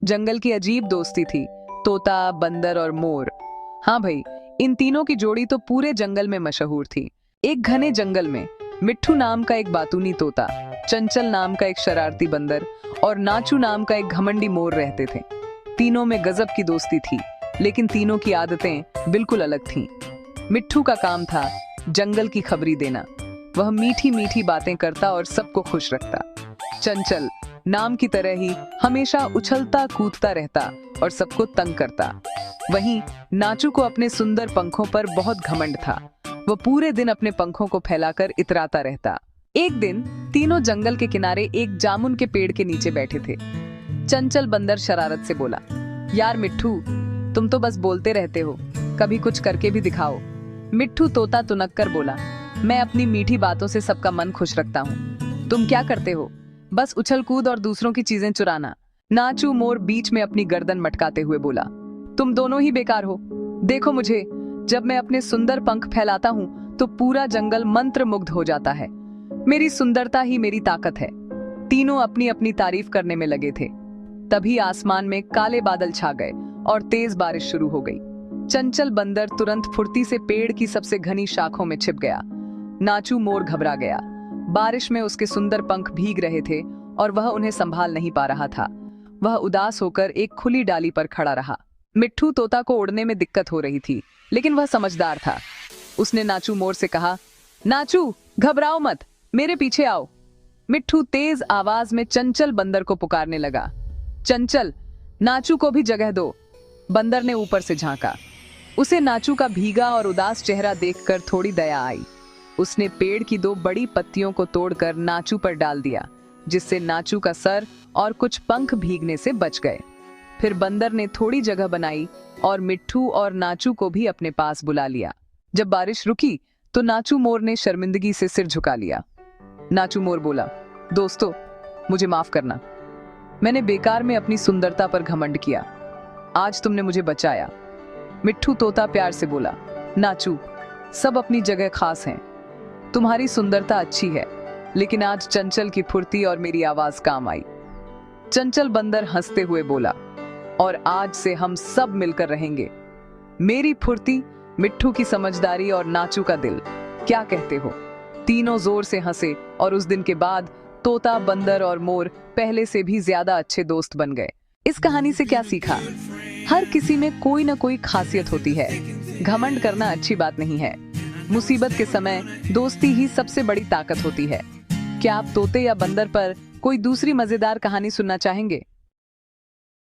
जंगल की अजीब दोस्ती थी। तोता, बंदर और मोर। हाँ भाई, इन तीनों की जोड़ी तो पूरे जंगल में मशहूर थी। एक घने जंगल में मिट्ठू नाम का एक बातूनी तोता, चंचल नाम का एक शरारती बंदर और नाचू नाम का एक घमंडी मोर रहते थे। तीनों में गजब की दोस्ती थी, लेकिन तीनों की आदतें बिल्कुल अलग थीं। मिट्ठू का काम था जंगल की खबरी देना। वह मीठी मीठी बातें करता और सबको खुश रखता। चंचल नाम की तरह ही हमेशा उछलता कूदता रहता और सबको तंग करता। वहीं नाचू को अपने सुंदर पंखों पर बहुत घमंड था। वह पूरे दिन अपने पंखों को फैलाकर इतराता रहता। एक दिन तीनों जंगल के किनारे एक जामुन के पेड़ के नीचे बैठे थे। चंचल बंदर शरारत से बोला, यार मिट्ठू, तुम तो बस बोलते रहते हो, कभी कुछ करके भी दिखाओ। मिट्ठू तोता तुनक कर बोला, मैं अपनी मीठी बातों से सबका मन खुश रखता हूँ। तुम क्या करते हो? बस उछल कूद और दूसरों की चीजें चुराना। नाचू मोर बीच में अपनी गर्दन मटकाते हुए बोला, तुम दोनों ही बेकार हो। देखो मुझे, जब मैं अपने सुंदर पंख फैलाता हूँ तो पूरा जंगल मंत्र मुग्ध हो जाता है। मेरी सुंदरता ही मेरी ताकत है। तीनों अपनी अपनी तारीफ करने में लगे थे। तभी आसमान में काले बादल छा गए और तेज बारिश शुरू हो गई। चंचल बंदर तुरंत फुर्ती से पेड़ की सबसे घनी शाखों में छिप गया। नाचू मोर घबरा गया। बारिश में उसके सुंदर पंख भीग रहे थे और वह उन्हें संभाल नहीं पा रहा था। वह उदास होकर एक खुली डाली पर खड़ा रहा। मिट्ठू तोता को उड़ने में दिक्कत हो रही थी, लेकिन वह समझदार था। उसने नाचू मोर से कहा, नाचू घबराओ मत, मेरे पीछे आओ। मिट्ठू तेज आवाज में चंचल बंदर को पुकारने लगा, चंचल, नाचू को भी जगह दो। बंदर ने ऊपर से झांका। उसे नाचू का भीगा और उदास चेहरा देखकर थोड़ी दया आई। उसने पेड़ की दो बड़ी पत्तियों को तोड़कर नाचू पर डाल दिया, जिससे नाचू का सर और कुछ पंख भीगने से बच गए। फिर बंदर ने थोड़ी जगह बनाई और मिट्ठू और नाचू को भी अपने पास बुला लिया। जब बारिश रुकी तो नाचू मोर ने शर्मिंदगी से सिर झुका लिया। नाचू मोर बोला, दोस्तों, मुझे माफ करना। मैंने बेकार में अपनी सुंदरता पर घमंड किया। आज तुमने मुझे बचाया। मिट्ठू तोता प्यार से बोला, नाचू, सब अपनी जगह खास हैं। तुम्हारी सुंदरता अच्छी है, लेकिन आज चंचल की फुर्ती और मेरी आवाज काम आई। चंचल बंदर हंसते हुए बोला, और आज से हम सब मिलकर रहेंगे। मेरी फुर्ती, मिट्ठू की समझदारी और नाचू का दिल। क्या कहते हो? तीनों जोर से हंसे और उस दिन के बाद तोता, बंदर और मोर पहले से भी ज्यादा अच्छे दोस्त बन गए। इस कहानी से क्या सीखा? हर किसी में कोई ना कोई खासियत होती है। घमंड करना अच्छी बात नहीं है। मुसीबत के समय दोस्ती ही सबसे बड़ी ताकत होती है। क्या आप तोते या बंदर पर कोई दूसरी मजेदार कहानी सुनना चाहेंगे?